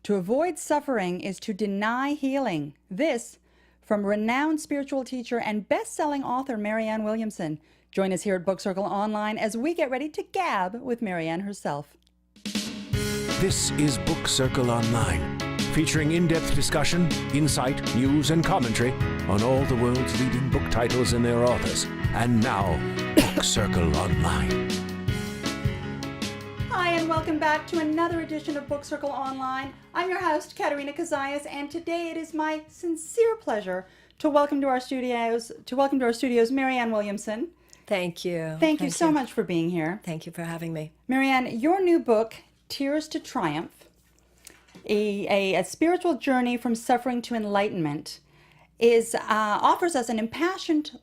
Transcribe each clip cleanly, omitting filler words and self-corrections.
To avoid suffering is to deny healing. This from renowned spiritual teacher and best-selling author Marianne Williamson. Join us here at Book Circle Online as we get ready to gab with Marianne herself. This is Book Circle Online, featuring in-depth discussion, insight, news, and commentary on all the world's leading book titles and their authors. And now, Book Circle Online. Hi, and welcome back to another edition of Book Circle Online. I'm your host, Katerina Cozias, and today it is my sincere pleasure to welcome to our studios Marianne Williamson. Thank you. Thank you so much for being here. Thank you for having me. Marianne, your new book, Tears to Triumph, a spiritual journey from suffering to enlightenment, offers us an impassioned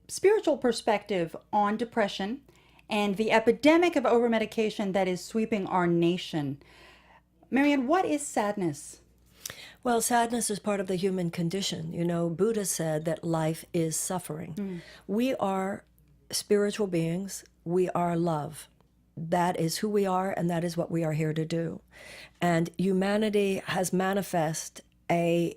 spiritual perspective on depression and the epidemic of overmedication that is sweeping our nation. Marianne, what is sadness? Well, sadness is part of the human condition. You know, Buddha said that life is suffering. We are spiritual beings. We are love. That is who we are, and that is what we are here to do. And humanity has manifest a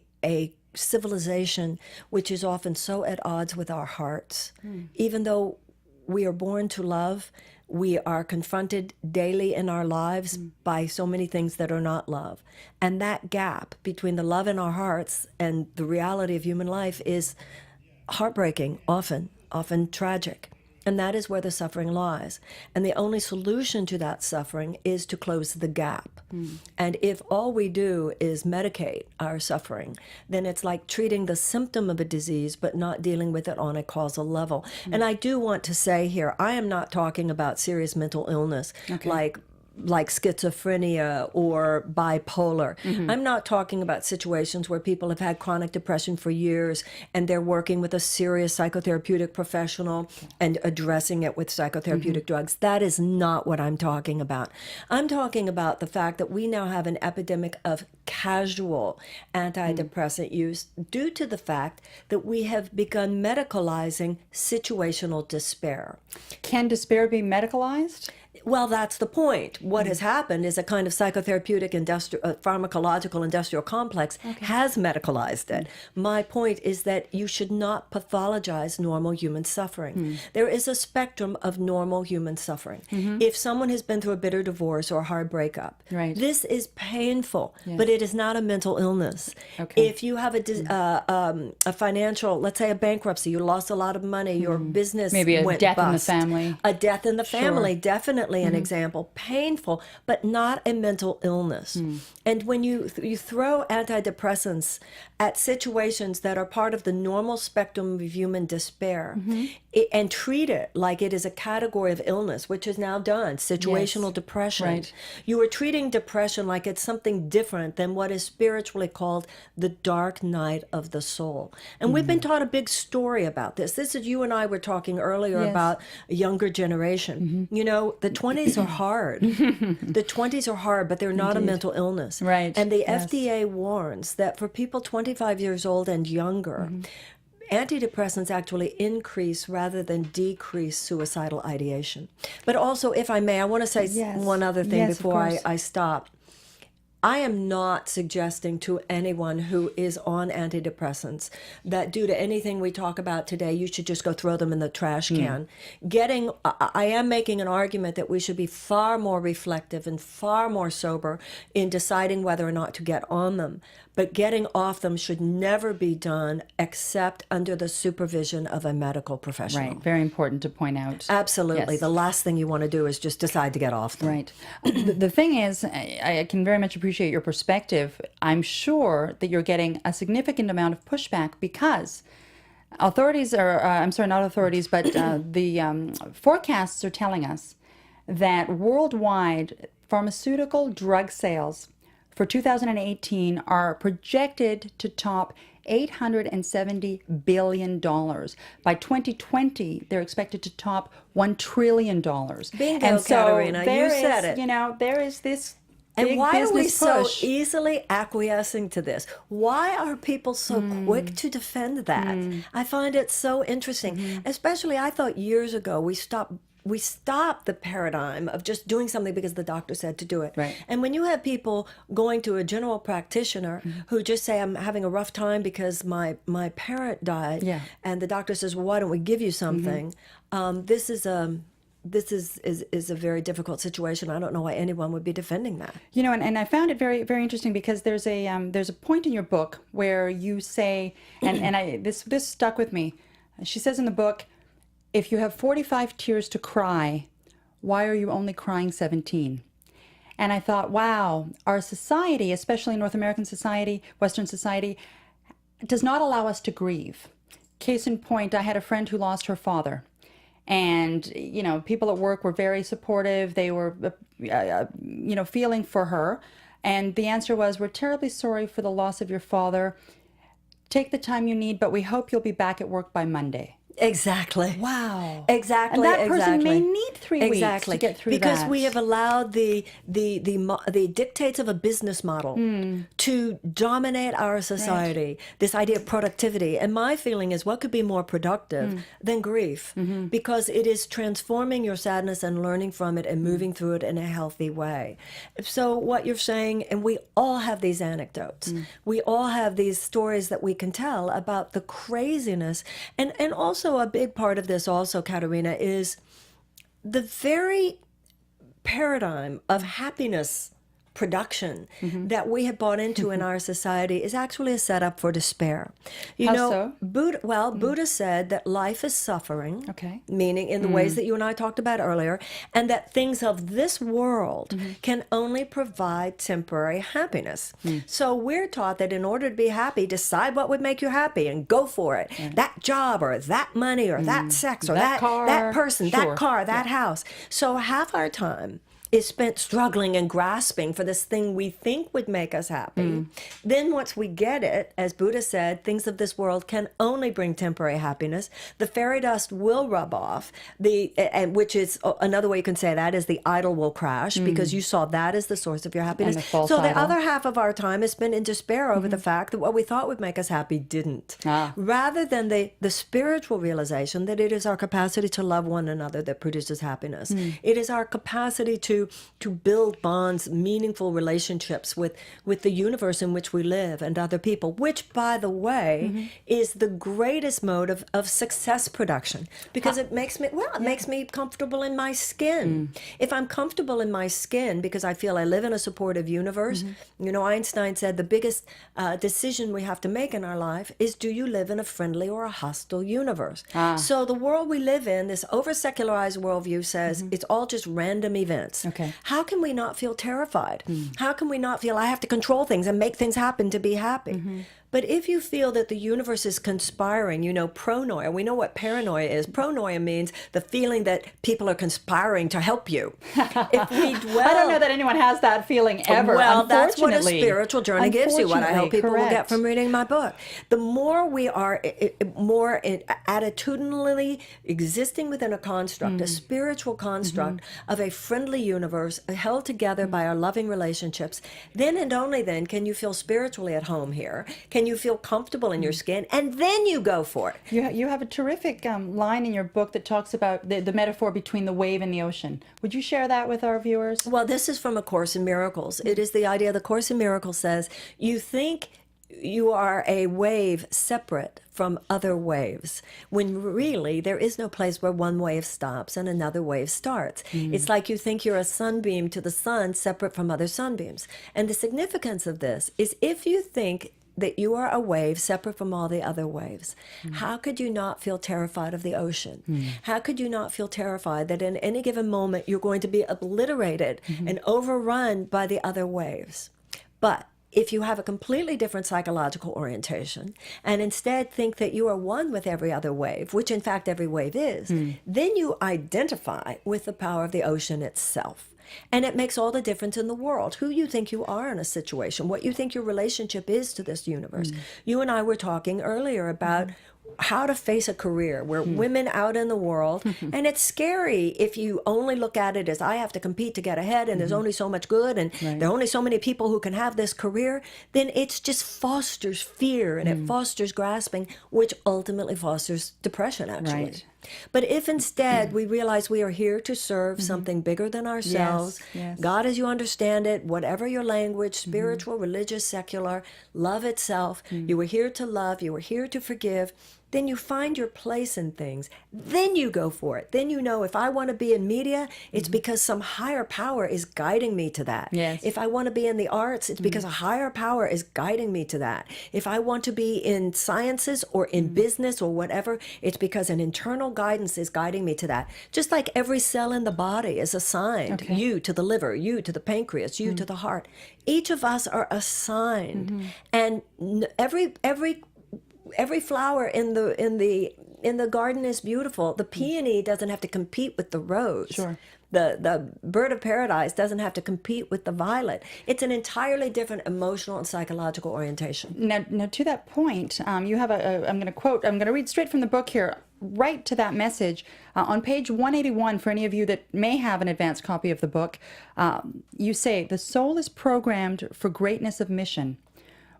civilization which is often so at odds with our hearts. Even though we are born to love, we are confronted daily in our lives by so many things that are not love. And that gap between the love in our hearts and the reality of human life is heartbreaking, often tragic. And that is where the suffering lies. And the only solution to that suffering is to close the gap. And if all we do is medicate our suffering, then it's like treating the symptom of a disease but not dealing with it on a causal level. And I do want to say here, I am not talking about serious mental illness like schizophrenia or bipolar. I'm not talking about situations where people have had chronic depression for years and they're working with a serious psychotherapeutic professional and addressing it with psychotherapeutic drugs. That is not what I'm talking about. I'm talking about the fact that we now have an epidemic of casual antidepressant use due to the fact that we have begun medicalizing situational despair. Can despair be medicalized? Well, that's the point. What has happened is a kind of psychotherapeutic pharmacological industrial complex has medicalized it. My point is that you should not pathologize normal human suffering. There is a spectrum of normal human suffering. If someone has been through a bitter divorce or a hard breakup, this is painful, but it is not a mental illness. If you have a financial, let's say a bankruptcy, you lost a lot of money, your business maybe a went death bust. in the family. A death in the family, definitely an example. Painful, but not a mental illness. And when you throw antidepressants at situations that are part of the normal spectrum of human despair and treat it like it is a category of illness, which is now done, situational depression. You are treating depression like it's something different than what is spiritually called the dark night of the soul. And we've been taught a big story about this. This is, you and I were talking earlier about a younger generation. You know, the 20s are hard. The 20s are hard, but they're not a mental illness. And the FDA warns that for people 25 years old and younger, antidepressants actually increase rather than decrease suicidal ideation. But also, if I may, I want to say one other thing before I stop. I am not suggesting to anyone who is on antidepressants that due to anything we talk about today, you should just go throw them in the trash can. I am making an argument that we should be far more reflective and far more sober in deciding whether or not to get on them. But getting off them should never be done except under the supervision of a medical professional. Right, very important to point out. Absolutely. Yes. The last thing you want to do is just decide to get off them. Right. The thing is, I can very much appreciate your perspective. I'm sure that you're getting a significant amount of pushback because authorities are, I'm sorry, not authorities, but the forecasts are telling us that worldwide pharmaceutical drug sales for 2018 are projected to top $870 billion. By 2020, they're expected to top $1 trillion. Bingo, and so Katerina, you said it. it. You know, there is this And big why are we business so push. easily acquiescing to this? Why are people so quick to defend that? I find it so interesting. Especially, I thought years ago we stopped we stop the paradigm of just doing something because the doctor said to do it. Right. And when you have people going to a general practitioner who just say, I'm having a rough time because my parent died, Yeah. and the doctor says, well, why don't we give you something? This is a very difficult situation. I don't know why anyone would be defending that. You know, and I found it very, very interesting because there's a point in your book where you say, and this stuck with me. She says in the book, if you have 45 tears to cry, why are you only crying 17? And I thought, wow, our society, especially North American society, Western society, does not allow us to grieve. Case in point, I had a friend who lost her father. And, you know, people at work were very supportive. They were, feeling for her. And the answer was, we're terribly sorry for the loss of your father. Take the time you need, but we hope you'll be back at work by Monday. Exactly. Wow. Exactly. And that person may need 3 weeks to get through because that. we have allowed the dictates of a business model to dominate our society. This idea of productivity, and my feeling is, what could be more productive than grief? Because it is transforming your sadness and learning from it and moving through it in a healthy way. So what you're saying, and we all have these anecdotes. We all have these stories that we can tell about the craziness, and also a big part of this also, Katerina, is the very paradigm of happiness production that we have bought into in our society is actually a setup for despair. How so? Buddha said that life is suffering, Okay. meaning in the ways that you and I talked about earlier, and that things of this world can only provide temporary happiness. So we're taught that in order to be happy, decide what would make you happy and go for it. That job or that money or that sex or That car. that person, Sure. that car, that house. So half our time is spent struggling and grasping for this thing we think would make us happy. Then once we get it, as Buddha said, things of this world can only bring temporary happiness. The fairy dust will rub off, which is another way you can say that is the idol will crash, because you saw that as the source of your happiness. And the false so the idol. other half of our time is spent in despair over the fact that what we thought would make us happy didn't. Rather than the spiritual realization that it is our capacity to love one another that produces happiness. It is our capacity to build bonds, meaningful relationships with the universe in which we live and other people, which, by the way, is the greatest mode of success production, because it makes me comfortable in my skin. If I'm comfortable in my skin because I feel I live in a supportive universe, you know, Einstein said the biggest decision we have to make in our life is, do you live in a friendly or a hostile universe? So the world we live in, this over-secularized worldview says it's all just random events. Okay. How can we not feel terrified? How can we not feel I have to control things and make things happen to be happy? But if you feel that the universe is conspiring, you know, pronoia, we know what paranoia is. Pronoia means the feeling that people are conspiring to help you. If we dwell, I don't know that anyone has that feeling ever. Well, that's what a unfortunately. spiritual journey gives you, what I hope people will get Correct. from reading my book. The more we are more attitudinally existing within a construct, a spiritual construct of a friendly universe held together by our loving relationships, then and only then can you feel spiritually at home here. Can you feel comfortable in your skin, and then you go for it. You have a terrific line in your book that talks about the metaphor between the wave and the ocean. Would you share that with our viewers? Well, this is from A Course in Miracles. It is the idea, the Course in Miracles says, you think you are a wave separate from other waves, when really there is no place where one wave stops and another wave starts. It's like you think you're a sunbeam to the sun separate from other sunbeams. And the significance of this is, if you think that you are a wave separate from all the other waves, how could you not feel terrified of the ocean? How could you not feel terrified that in any given moment you're going to be obliterated and overrun by the other waves? But if you have a completely different psychological orientation and instead think that you are one with every other wave, which in fact every wave is, then you identify with the power of the ocean itself. And it makes all the difference in the world, who you think you are in a situation, what you think your relationship is to this universe. You and I were talking earlier about how to face a career. We're women out in the world, and it's scary if you only look at it as I have to compete to get ahead, and there's only so much good, and there are only so many people who can have this career. Then it just fosters fear, and it fosters grasping, which ultimately fosters depression, actually. Right. But if instead we realize we are here to serve something bigger than ourselves, Yes. God as you understand it, whatever your language, spiritual, religious, secular, love itself, you were here to love, you were here to forgive, then you find your place in things. Then you go for it. Then you know if I want to be in media, it's because some higher power is guiding me to that. Yes. If I want to be in the arts, it's because a higher power is guiding me to that. If I want to be in sciences or in business or whatever, it's because an internal guidance is guiding me to that. Just like every cell in the body is assigned, you to the liver, you to the pancreas, you to the heart. Each of us are assigned. And every flower in the garden is beautiful. The peony doesn't have to compete with the rose. Sure. The bird of paradise doesn't have to compete with the violet. It's an entirely different emotional and psychological orientation. Now to that point, you have I'm going to read straight from the book here, right to that message. On page 181, for any of you that may have an advanced copy of the book, you say, the soul is programmed for greatness of mission.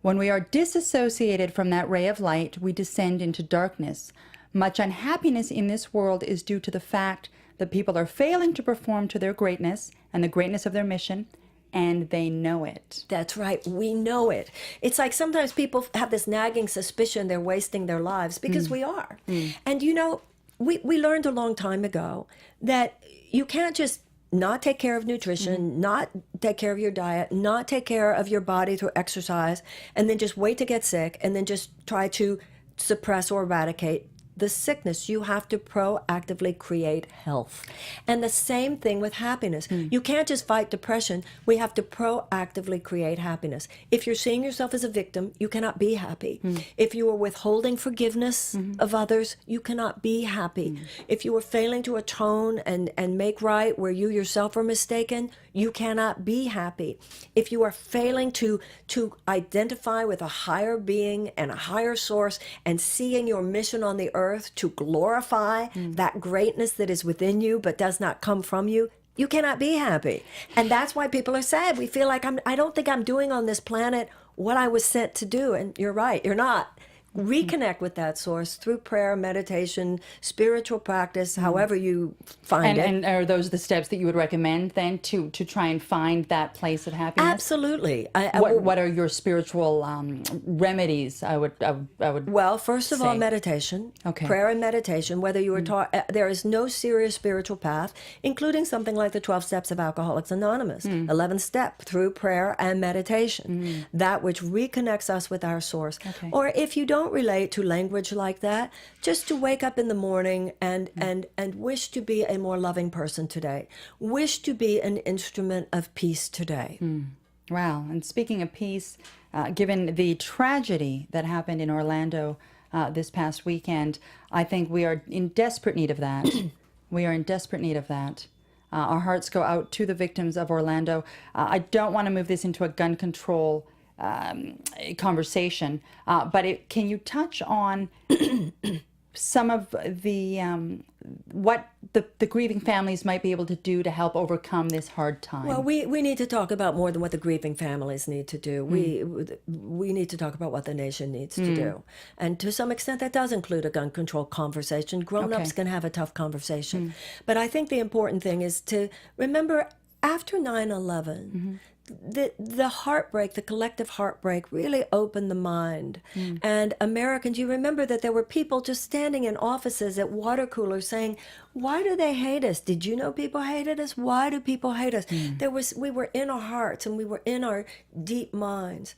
When we are disassociated from that ray of light, we descend into darkness. Much unhappiness in this world is due to the fact that people are failing to perform to their greatness and the greatness of their mission, and they know it. That's right. We know it. It's like sometimes people have this nagging suspicion they're wasting their lives because we are. And you know, we learned a long time ago that you can't just not take care of nutrition, not take care of your diet, not take care of your body through exercise, and then just wait to get sick and then just try to suppress or eradicate the sickness. You have to proactively create health. And the same thing with happiness. You can't just fight depression. We have to proactively create happiness. If you're seeing yourself as a victim, you cannot be happy. If you are withholding forgiveness of others, you cannot be happy. If you are failing to atone and make right where you yourself are mistaken, you cannot be happy. If you are failing to identify with a higher being and a higher source and seeing your mission on the earth to glorify that greatness that is within you but does not come from you, you cannot be happy. And that's why people are sad. We feel like I don't think I'm doing on this planet what I was sent to do. And you're right, you're not. Reconnect with that source through prayer, meditation, spiritual practice, however you find it. And are those the steps that you would recommend then to try and find that place of happiness? Absolutely. What are your spiritual remedies? I would. Well, first of all, say. meditation, Okay. prayer and meditation. Whether you were taught, there is no serious spiritual path, including something like the 12 Steps of Alcoholics Anonymous, 11th step through prayer and meditation, that which reconnects us with our source. Okay. Or if you don't relate to language like that, just to wake up in the morning and wish to be a more loving person today, wish to be an instrument of peace today. Wow. And speaking of peace, given the tragedy that happened in Orlando this past weekend, I think we are in desperate need of that. We are in desperate need of that. Our hearts go out to the victims of Orlando. I don't want to move this into a gun control conversation, but can you touch on some of the what the grieving families might be able to do to help overcome this hard time? Well, we need to talk about more than what the grieving families need to do. We need to talk about what the nation needs to do. And to some extent, that does include a gun control conversation. Grown-ups can have a tough conversation. But I think the important thing is to remember, after 9/11, the heartbreak, the collective heartbreak really opened the mind. And Americans, you remember that there were people just standing in offices at water coolers saying, why do they hate us? Did you know people hated us? Why do people hate us? We were in our hearts and we were in our deep minds.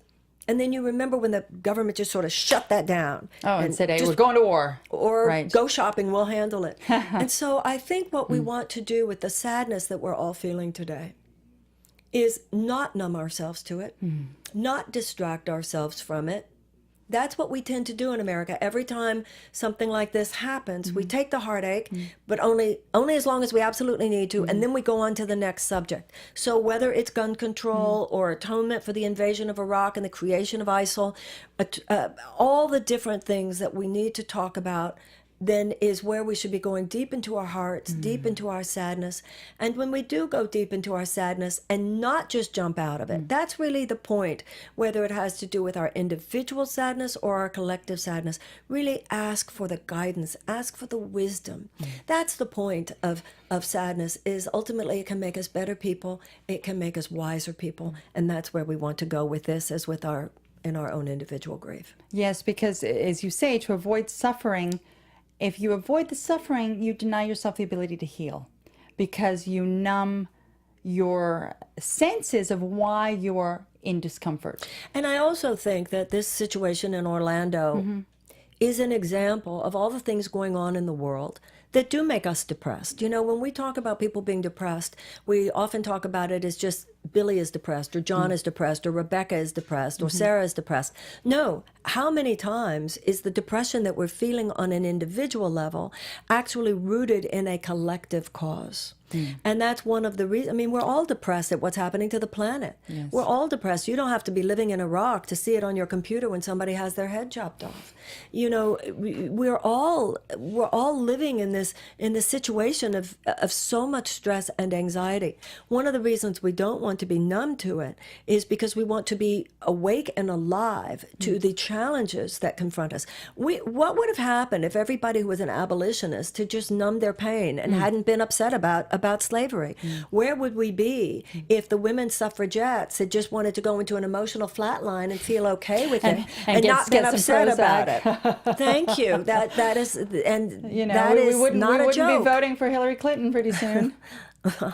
And then you remember when the government just sort of shut that down. And said, hey, we're going to war. Or go shopping, we'll handle it. And so I think what we want to do with the sadness that we're all feeling today is not numb ourselves to it, not distract ourselves from it. That's what we tend to do in America. Every time something like this happens, we take the heartache, but only as long as we absolutely need to, and then we go on to the next subject. So whether it's gun control or atonement for the invasion of Iraq and the creation of ISIL, all the different things that we need to talk about then is where we should be going deep into our hearts, deep into our sadness. And when we do go deep into our sadness and not just jump out of it, that's really the point, whether it has to do with our individual sadness or our collective sadness. Really ask for the guidance, ask for the wisdom. That's the point of sadness, is ultimately it can make us better people, it can make us wiser people, and that's where we want to go with this, as with in our own individual grief. Yes, because as you say, to avoid suffering, if you avoid the suffering, you deny yourself the ability to heal, because you numb your senses of why you're in discomfort. And I also think that this situation in Orlando is an example of all the things going on in the world that do make us depressed. You know, when we talk about people being depressed, we often talk about it as just Billy is depressed, or John is depressed, or Rebecca is depressed, or Sarah is depressed. No, how many times is the depression that we're feeling on an individual level actually rooted in a collective cause? And that's one of the reasons. I mean, we're all depressed at what's happening to the planet. Yes. We're all depressed. You don't have to be living in Iraq to see it on your computer when somebody has their head chopped off. You know, we're all living in this situation of so much stress and anxiety. One of the reasons we don't want to be numb to it is because we want to be awake and alive to the challenges that confront us. What would have happened if everybody who was an abolitionist had just numbed their pain and hadn't been upset about slavery? Where would we be if the women suffragettes had just wanted to go into an emotional flatline and feel okay with it and not get upset about it? Thank you. That is, and You know, that is we wouldn't not a joke. be voting for Hillary Clinton pretty soon.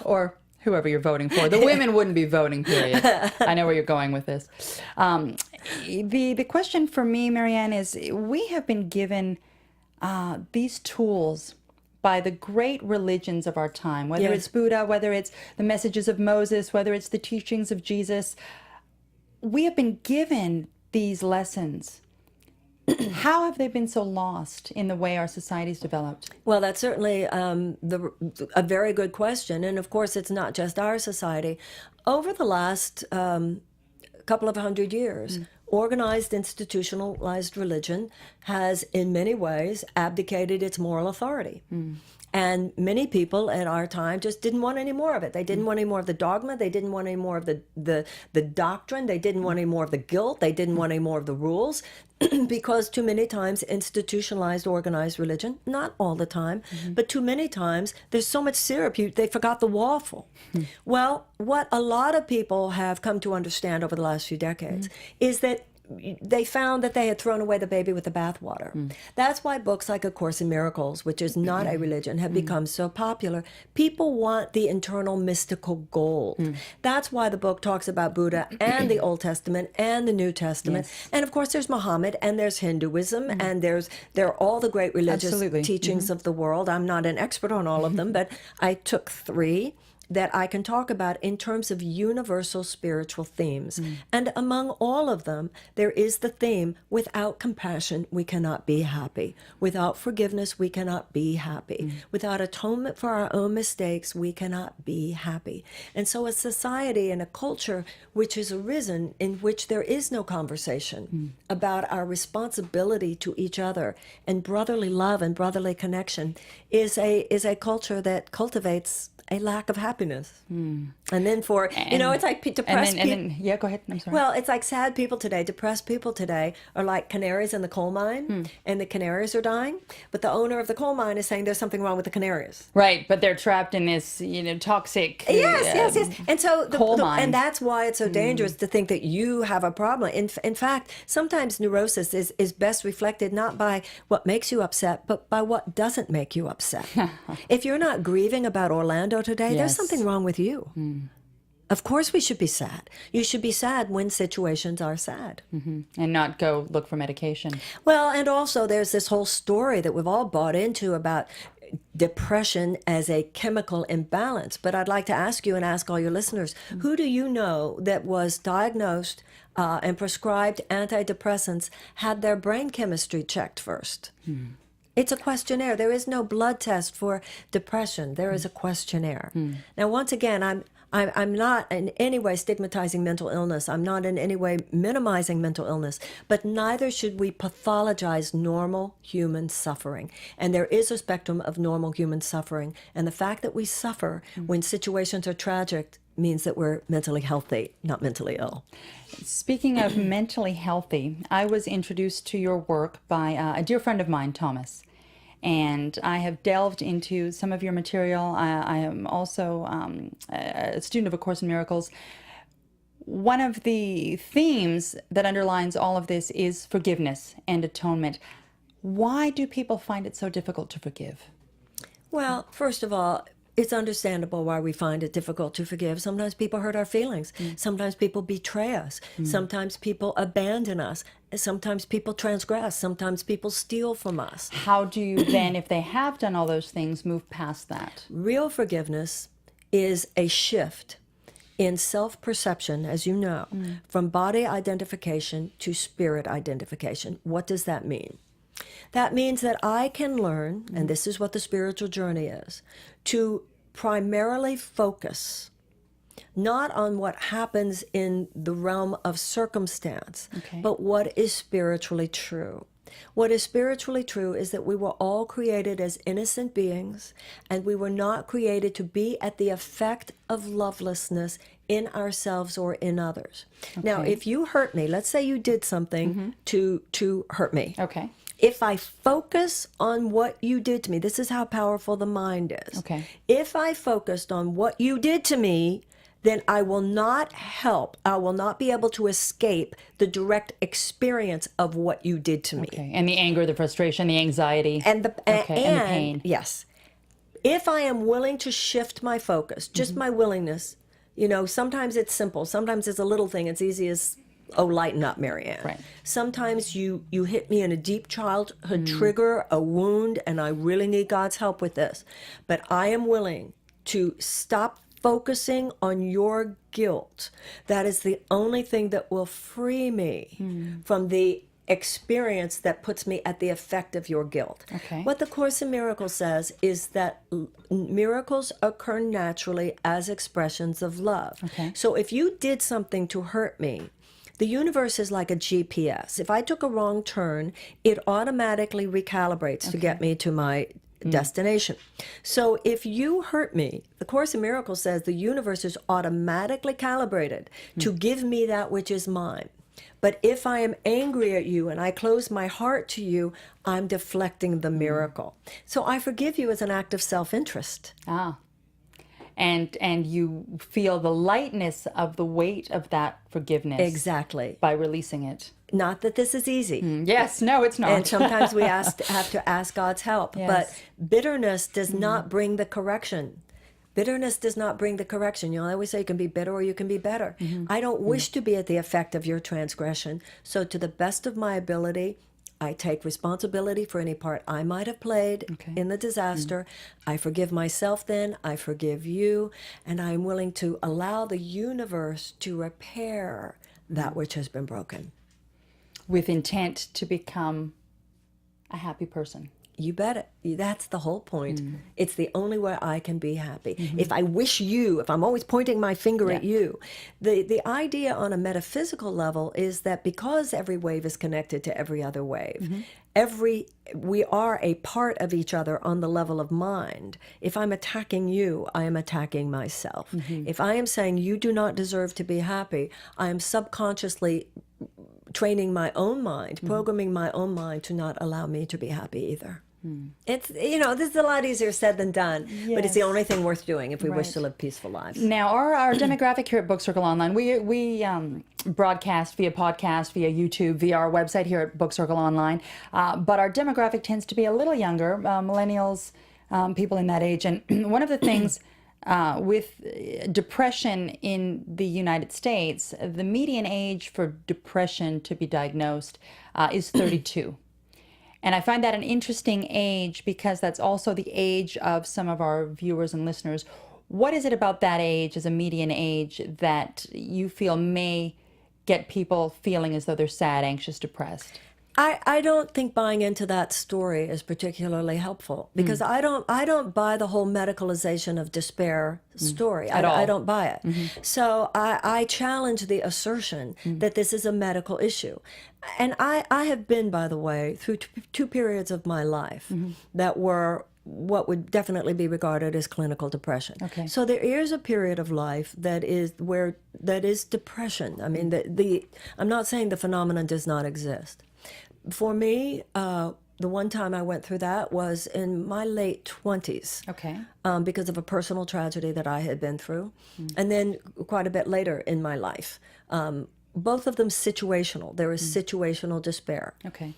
Or whoever you're voting for. The women wouldn't be voting, period. I know where you're going with this. The question for me, Marianne, is we have been given these tools by the great religions of our time, whether Yes. it's Buddha, whether it's the messages of Moses, whether it's the teachings of Jesus. We have been given these lessons. How have they been so lost in the way our society's developed? Well, that's certainly a very good question. And of course, it's not just our society. Over the last couple of 100 years, organized, institutionalized religion has, in many ways, abdicated its moral authority. And many people at our time just didn't want any more of it. They didn't want any more of the dogma. They didn't want any more of the doctrine. They didn't want any more of the guilt. They didn't want any more of the rules. Because too many times institutionalized, organized religion, not all the time, but too many times, there's so much syrup, they forgot the waffle. Well, what a lot of people have come to understand over the last few decades is that they found that they had thrown away the baby with the bathwater. That's why books like A Course in Miracles, which is not a religion, have become so popular. People want the internal mystical gold. That's why the book talks about Buddha and the Old Testament and the New Testament. Yes. And of course, there's Muhammad and there's Hinduism and there are all the great religious Absolutely. teachings of the world. I'm not an expert on all of them, but I took 3 that I can talk about in terms of universal spiritual themes. And among all of them, there is the theme, without compassion, we cannot be happy. Without forgiveness, we cannot be happy. Without atonement for our own mistakes, we cannot be happy. And so a society and a culture which has arisen in which there is no conversation about our responsibility to each other and brotherly love and brotherly connection is a culture that cultivates a lack of happiness. And then it's like depressed people. Yeah, go ahead. I'm sorry. Well, it's like sad people today, depressed people today are like canaries in the coal mine, and the canaries are dying, but the owner of the coal mine is saying there's something wrong with the canaries. Right, but they're trapped in this, toxic. Yes. And so coal mine. and that's why it's so dangerous to think that you have a problem. In fact, sometimes neurosis is best reflected not by what makes you upset, but by what doesn't make you upset. If you're not grieving about Orlando today, there's Yes. something wrong with you. Of course we should be sad. You should be sad when situations are sad. And not go look for medication. Well, and also there's this whole story that we've all bought into about depression as a chemical imbalance. But I'd like to ask you and ask all your listeners, who do you know that was diagnosed and prescribed antidepressants, had their brain chemistry checked first? It's a questionnaire. There is no blood test for depression. There is a questionnaire. Now, once again, I'm not in any way stigmatizing mental illness. I'm not in any way minimizing mental illness, but neither should we pathologize normal human suffering. And there is a spectrum of normal human suffering. And the fact that we suffer when situations are tragic means that we're mentally healthy, not mentally ill. Speaking of mentally healthy, I was introduced to your work by a dear friend of mine, Thomas. And I have delved into some of your material. I am also a student of A Course in Miracles. One of the themes that underlines all of this is forgiveness and atonement. Why do people find it so difficult to forgive? Well, first of all, it's understandable why we find it difficult to forgive. Sometimes people hurt our feelings. Sometimes people betray us. Sometimes people abandon us. Sometimes people transgress. Sometimes people steal from us. How do you then, if they have done all those things, move past that? Real forgiveness is a shift in self-perception, as you know, from body identification to spirit identification. What does that mean? That means that I can learn, and this is what the spiritual journey is, to primarily focus not on what happens in the realm of circumstance, but what is spiritually true. What is spiritually true is that we were all created as innocent beings, and we were not created to be at the effect of lovelessness in ourselves or in others. Now, if you hurt me, let's say you did something to hurt me. Okay. If I focus on what you did to me, this is how powerful the mind is. Okay. If I focused on what you did to me, then I will not I will not be able to escape the direct experience of what you did to me. Okay. And the anger, the frustration, the anxiety. And the and the pain. Yes. If I am willing to shift my focus, just my willingness, sometimes it's simple. Sometimes it's a little thing. It's easy as, oh, lighten up, Marianne. Right. Sometimes you hit me in a deep childhood trigger, a wound, and I really need God's help with this. But I am willing to stop focusing on your guilt. That is the only thing that will free me from the experience that puts me at the effect of your guilt. Okay. What the Course in Miracles says is that miracles occur naturally as expressions of love. Okay. So if you did something to hurt me, the universe is like a GPS. If I took a wrong turn, it automatically recalibrates to get me to my destination. So if you hurt me, the Course in Miracles says the universe is automatically calibrated to give me that which is mine. But if I am angry at you and I close my heart to you, I'm deflecting the miracle. So I forgive you as an act of self-interest. And you feel the lightness of the weight of that forgiveness. Exactly. By releasing it. Not that this is easy. Yes, no, it's not. And sometimes we have to ask God's help. Yes. But bitterness does not bring the correction. Bitterness does not bring the correction. I always say you can be bitter or you can be better. I don't wish to be at the effect of your transgression. So to the best of my ability, I take responsibility for any part I might have played in the disaster. I forgive myself then, I forgive you, and I'm willing to allow the universe to repair that which has been broken. With intent to become a happy person. You bet it. That's the whole point. It's the only way I can be happy. If I wish you, if I'm always pointing my finger at you, the idea on a metaphysical level is that because every wave is connected to every other wave, we are a part of each other on the level of mind. If I'm attacking you, I am attacking myself. If I am saying you do not deserve to be happy, I am subconsciously training my own mind, programming my own mind to not allow me to be happy either. It's, this is a lot easier said than done, but it's the only thing worth doing if we wish to live peaceful lives. Now, our demographic here at Book Circle Online, we broadcast via podcast, via YouTube, via our website here at Book Circle Online, but our demographic tends to be a little younger, millennials, people in that age. And one of the things with depression in the United States, the median age for depression to be diagnosed is 32. And I find that an interesting age because that's also the age of some of our viewers and listeners. What is it about that age as a median age that you feel may get people feeling as though they're sad, anxious, depressed? I don't think buying into that story is particularly helpful because I don't buy the whole medicalization of despair story. At all. I don't buy it. So I challenge the assertion that this is a medical issue. And I have been, by the way, through two periods of my life that were what would definitely be regarded as clinical depression. Okay. So there is a period of life that is depression. I mean, I'm not saying the phenomenon does not exist. For me, the one time I went through that was in my late 20s. Okay. Because of a personal tragedy that I had been through. And then quite a bit later in my life. Both of them situational. There is situational despair. Okay.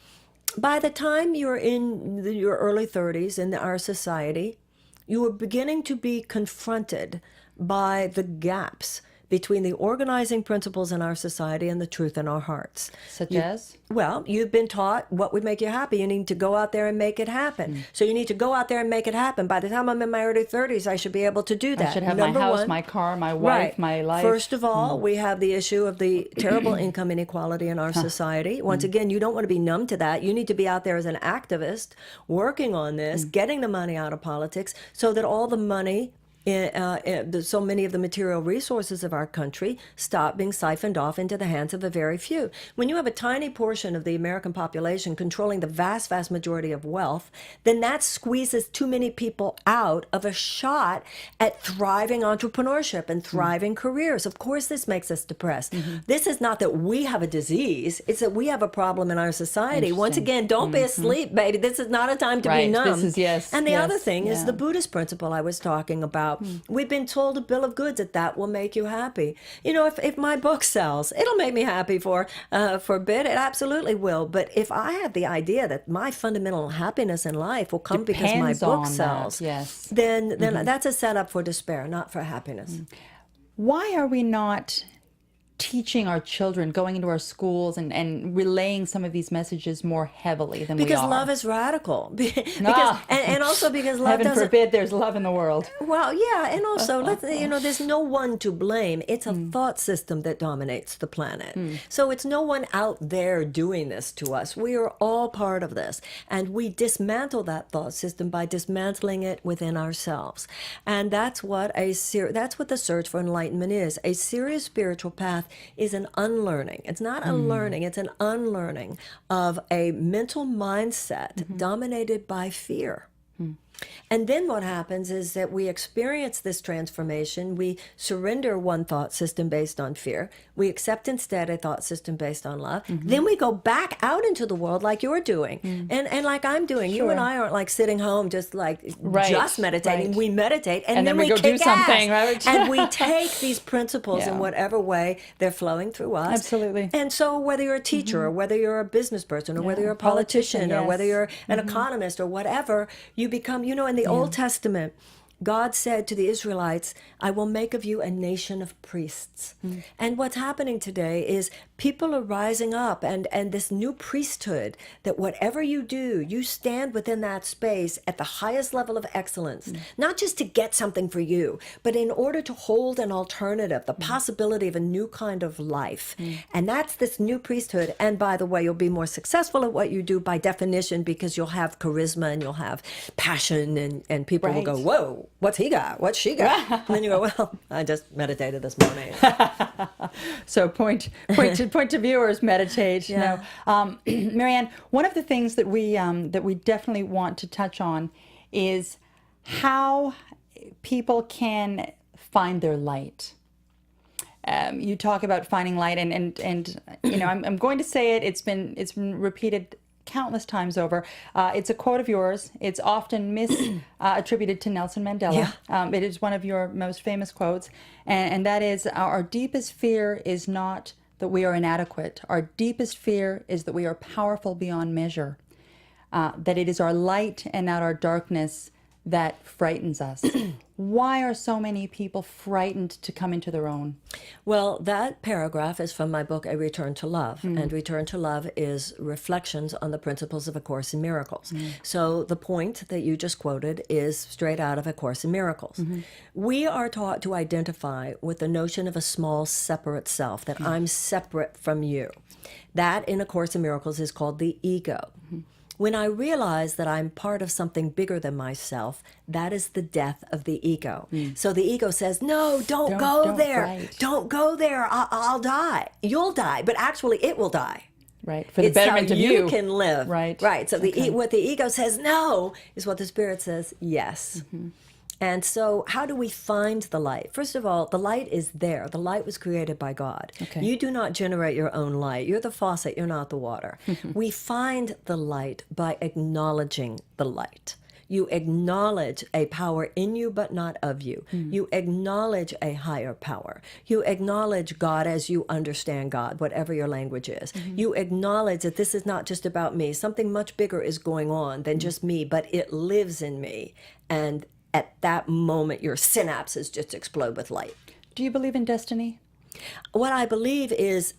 By the time you're in your early 30s in our society, you are beginning to be confronted by the gaps between the organizing principles in our society and the truth in our hearts. Such as? Well, you've been taught what would make you happy. You need to go out there and make it happen. So you need to go out there and make it happen. By the time I'm in my early 30s, I should be able to do that. I should have Number my house, one. my car, my wife, Right. my life. First of all, we have the issue of the terrible income inequality in our society. Once again, you don't want to be numb to that. You need to be out there as an activist, working on this, getting the money out of politics so that all the money, so many of the material resources of our country stop being siphoned off into the hands of a very few. When you have a tiny portion of the American population controlling the vast, vast majority of wealth, then that squeezes too many people out of a shot at thriving entrepreneurship and thriving careers. Of course, this makes us depressed. This is not that we have a disease, it's that we have a problem in our society. Once again, don't be asleep, baby. This is not a time to be numb. This is, yes. And the yes, other thing is the Buddhist principle I was talking about. We've been told a bill of goods that will make you happy. You know, if my book sells, it'll make me happy for a bit. It absolutely will. But if I have the idea that my fundamental happiness in life will come because my Depends book on sells, that, yes. then that's a setup for despair, not for happiness. Why are we not teaching our children, going into our schools and relaying some of these messages more heavily than we are? Because love is radical. And also because love Heaven doesn't... forbid there's love in the world. Well, yeah, and also, there's no one to blame. It's a thought system that dominates the planet. So it's no one out there doing this to us. We are all part of this. And we dismantle that thought system by dismantling it within ourselves. And that's what the search for enlightenment is. A serious spiritual path is an unlearning. It's not a learning, it's an unlearning of a mental mindset dominated by fear. And then what happens is that we experience this transformation. We surrender one thought system based on fear. We accept instead a thought system based on love. Then we go back out into the world like you're doing and like I'm doing. You and I aren't like sitting home just just meditating. Right. We meditate and then we go kick do something, ass. right? And we take these principles in Yeah. whatever way they're flowing through us. Absolutely. And so whether you're a teacher or whether you're a business person or whether you're a politician or yes. whether you're an economist or whatever, you become, in the Old Testament, God said to the Israelites, I will make of you a nation of priests. And what's happening today is people are rising up and this new priesthood that whatever you do, you stand within that space at the highest level of excellence, not just to get something for you, but in order to hold an alternative, the possibility of a new kind of life. And that's this new priesthood. And by the way, you'll be more successful at what you do by definition because you'll have charisma and you'll have passion and people will go, whoa, what's he got? What's she got? And then you go, well, I just meditated this morning. So point to viewers, meditate. Yeah. Marianne, one of the things that we definitely want to touch on is how people can find their light. You talk about finding light, and I'm going to say it. It's been repeated countless times over. It's a quote of yours. It's often attributed to Nelson Mandela. Yeah. It is one of your most famous quotes, and that is, our deepest fear is not that we are inadequate. Our deepest fear is that we are powerful beyond measure. That it is our light and not our darkness that frightens us. Why are so many people frightened to come into their own? Well, that paragraph is from my book, A Return to Love. And Return to Love is reflections on the principles of A Course in Miracles. So the point that you just quoted is straight out of A Course in Miracles. We are taught to identify with the notion of a small, separate self, that I'm separate from you. That, in A Course in Miracles, is called the ego. When I realize that I'm part of something bigger than myself, that is the death of the ego. So the ego says, no, don't go there. Right. Don't go there. I'll die. You'll die. But actually, it will die. Right, for the It's betterment how of you can live. Right. Right. So Okay. what the ego says no is what the spirit says yes. And so how do we find the light? First of all, the light is there. The light was created by God. Okay. You do not generate your own light. You're the faucet, you're not the water. We find the light by acknowledging the light. You acknowledge a power in you, but not of you. You acknowledge a higher power. You acknowledge God as you understand God, whatever your language is. You acknowledge that this is not just about me. Something much bigger is going on than just me, but it lives in me. And at that moment, your synapses just explode with light. Do you believe in destiny? What I believe is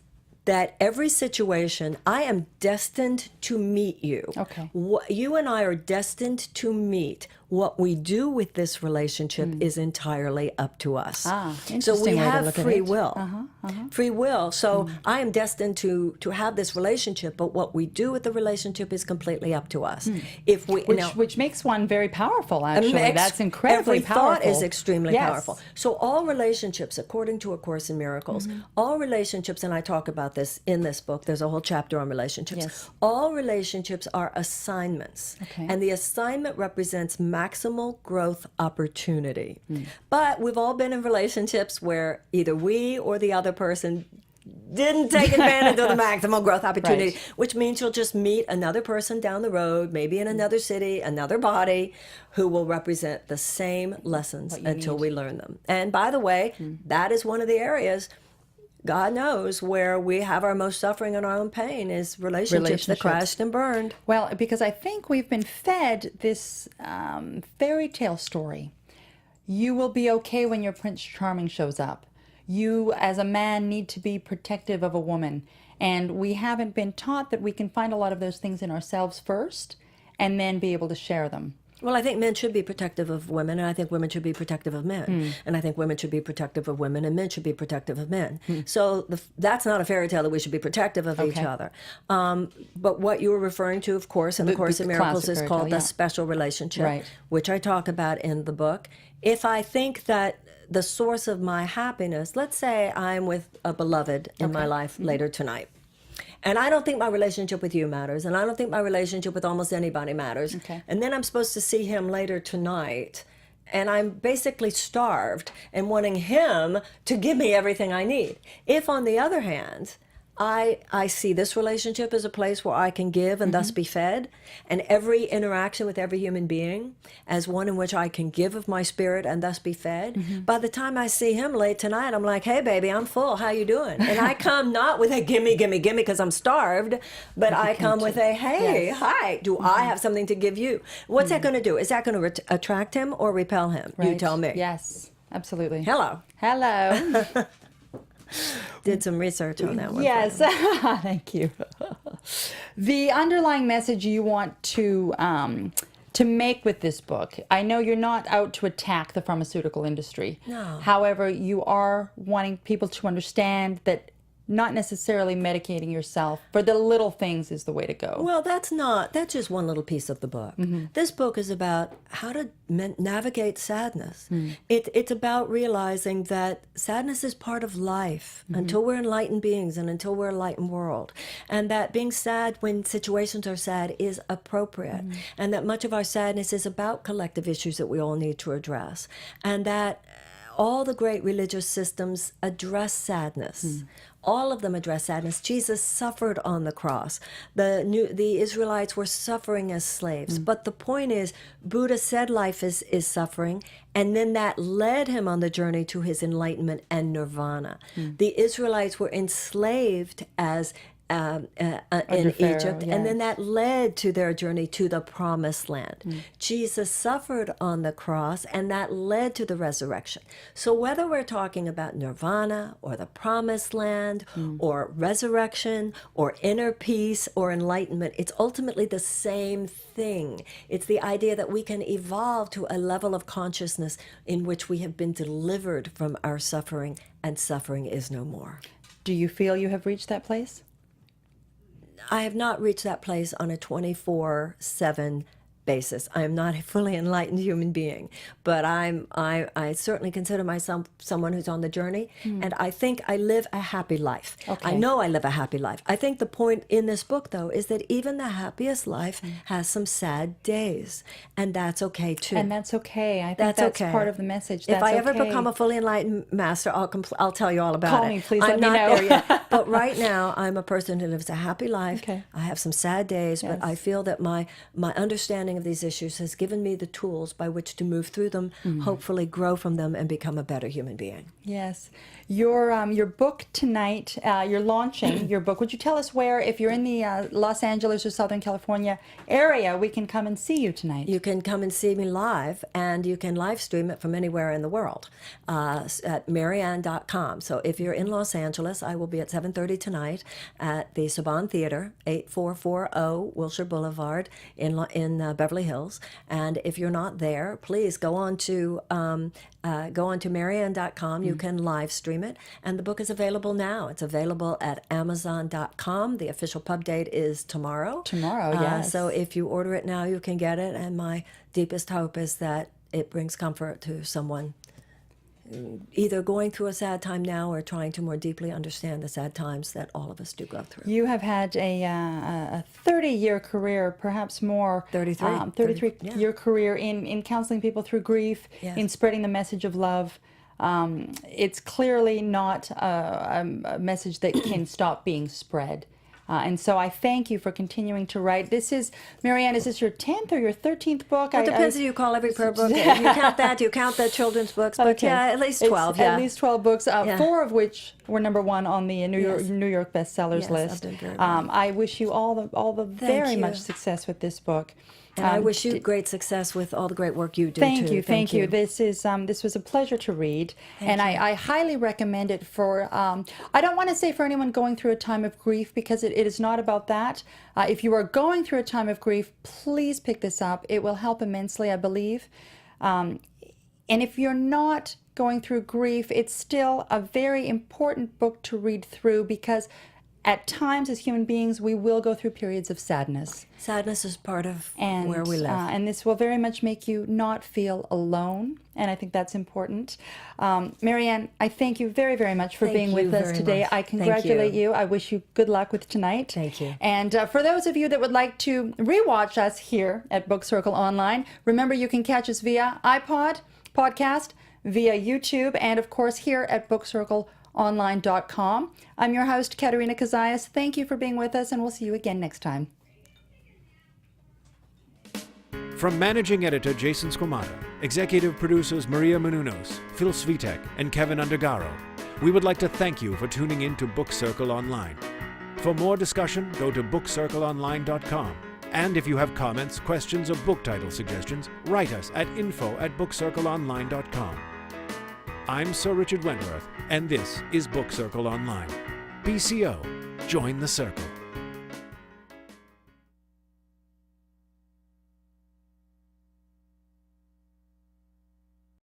that every situation, I am destined to meet you. Okay. You and I are destined to meet. What we do with this relationship is entirely up to us. Ah, So interesting we way to have look at free it. will. Free will. So I am destined to have this relationship, but what we do with the relationship is completely up to us. If we Which makes one very powerful, actually. That's incredibly every powerful. thought is extremely Yes. powerful. So all relationships, according to A Course in Miracles, all relationships, and I talk about this in this book, there's a whole chapter on relationships. Yes. All relationships are assignments. Okay. And the assignment represents maximal growth opportunity. But we've all been in relationships where either we or the other person didn't take advantage of the maximal growth opportunity, Right. which means you'll just meet another person down the road, maybe in another city, another body, who will represent the same lessons until we learn them. And by the way, that is one of the areas, God knows, where we have our most suffering and our own pain is relationships that crashed and burned. Well, because I think we've been fed this fairy tale story. You will be okay when your Prince Charming shows up. You, as a man, need to be protective of a woman. And we haven't been taught that we can find a lot of those things in ourselves first and then be able to share them. Well, I think men should be protective of women, and I think women should be protective of men. And I think women should be protective of women, and men should be protective of men. So that's not a fairy tale that we should be protective of each other. But what you were referring to, of course, in the Course in Miracles classic is fairy called tale, the yeah. special relationship, Right. which I talk about in the book. If I think that the source of my happiness, let's say I'm with a beloved in my life later tonight, and I don't think my relationship with you matters, and I don't think my relationship with almost anybody matters. Okay. And then I'm supposed to see him later tonight, and I'm basically starved and wanting him to give me everything I need. If, on the other hand, I see this relationship as a place where I can give and thus be fed, and every interaction with every human being as one in which I can give of my spirit and thus be fed. By the time I see him late tonight, I'm like, hey, baby, I'm full. How you doing? And I come not with a gimme, gimme, gimme because I'm starved, but I come with a, hey, hi, do I have something to give you? What's that going to do? Is that going to attract him or repel him? You Right. tell me. Yes, absolutely. Hello. Hello. Did some research on that one. Yes, thank you. The underlying message you want to make with this book, I know you're not out to attack the pharmaceutical industry. No. However, you are wanting people to understand that not necessarily medicating yourself for the little things is the way to go. Well, that's just one little piece of the book. This book is about how to navigate sadness. It's about realizing that sadness is part of life until we're enlightened beings and until we're a enlightened world. And that being sad when situations are sad is appropriate. And that much of our sadness is about collective issues that we all need to address. And that all the great religious systems address sadness. All of them address sadness. Jesus suffered on the cross. The Israelites were suffering as slaves. But the point is, Buddha said life is suffering, and then that led him on the journey to his enlightenment and nirvana. The Israelites were enslaved as in Pharaoh, Egypt, and then that led to their journey to the promised land. Jesus suffered on the cross, and that led to the resurrection. So whether we're talking about nirvana or the promised land or resurrection or inner peace or enlightenment, it's ultimately the same thing. It's the idea that we can evolve to a level of consciousness in which we have been delivered from our suffering, and suffering is no more. Do you feel you have reached that place? I have not reached that place on a 24/7 basis. I am not a fully enlightened human being, but I certainly consider myself someone who's on the journey, and I think I live a happy life. Okay. I know I live a happy life. I think the point in this book, though, is that even the happiest life has some sad days, and that's okay too. And that's okay. I think that's okay. part of the message. If That's I ever okay. become a fully enlightened master, I'll tell you all about Call it. me, please, I'm let me not know. there yet. But right now, I'm a person who lives a happy life. Okay. I have some sad days, but I Yes. feel that my understanding of these issues has given me the tools by which to move through them, hopefully grow from them, and become a better human being. Yes. Your book tonight, you're launching your book. Would you tell us where, if you're in the Los Angeles or Southern California area, we can come and see you tonight? You can come and see me live, and you can live stream it from anywhere in the world at Marianne.com. So if you're in Los Angeles, I will be at 7:30 tonight at the Saban Theater, 8440 Wilshire Boulevard in Beverly Hills. And if you're not there, please go on to Marianne.com. You can live stream it, and the book is available now. It's available at Amazon.com. The official pub date is tomorrow. Tomorrow, yes. So if you order it now, you can get it. And my deepest hope is that it brings comfort to someone either going through a sad time now or trying to more deeply understand the sad times that all of us do go through. You have had a 30-year career, perhaps more. 33. 33-year career in counseling people through grief, Yes. in spreading the message of love. It's clearly not a message that can stop being spread. And so I thank you for continuing to write. This is, Marianne, is this your 10th or your 13th book? It depends if you call every prayer book. If you count that, you count the children's books. But Okay. yeah, at least It's 12. At least 12 books, Yeah. 4 of which were #1 on the New York bestsellers Yes, list. I've done very well. I wish you all the very you. much success with this book. And I wish you great success with all the great work you do, Thank too. you, thank you. This was a pleasure to read, and I highly recommend it for. I don't want to say for anyone going through a time of grief, because it is not about that. If you are going through a time of grief, please pick this up. It will help immensely, I believe. And if you're not going through grief, it's still a very important book to read through, because at times as human beings we will go through periods of sadness. Sadness is part of And, where we live. and this will very much make you not feel alone, and I think that's important. Marianne, I thank you very, very much for Thank being you with us very today. much. I Thank congratulate you. you. I wish you good luck with tonight. Thank you. And for those of you that would like to rewatch us here at Book Circle Online, remember you can catch us via iPod, podcast, via YouTube, and of course here at bookcircleonline.com. I'm your host, Katerina Cozias. Thank you for being with us, and we'll see you again next time. From Managing Editor Jason Squamata, Executive Producers Maria Menounos, Phil Svitek, and Kevin Undergaro, we would like to thank you for tuning in to Book Circle Online. For more discussion, go to bookcircleonline.com. And if you have comments, questions, or book title suggestions, write us at info@bookcircleonline.com. I'm Sir Richard Wentworth, and this is Book Circle Online. BCO, join the circle.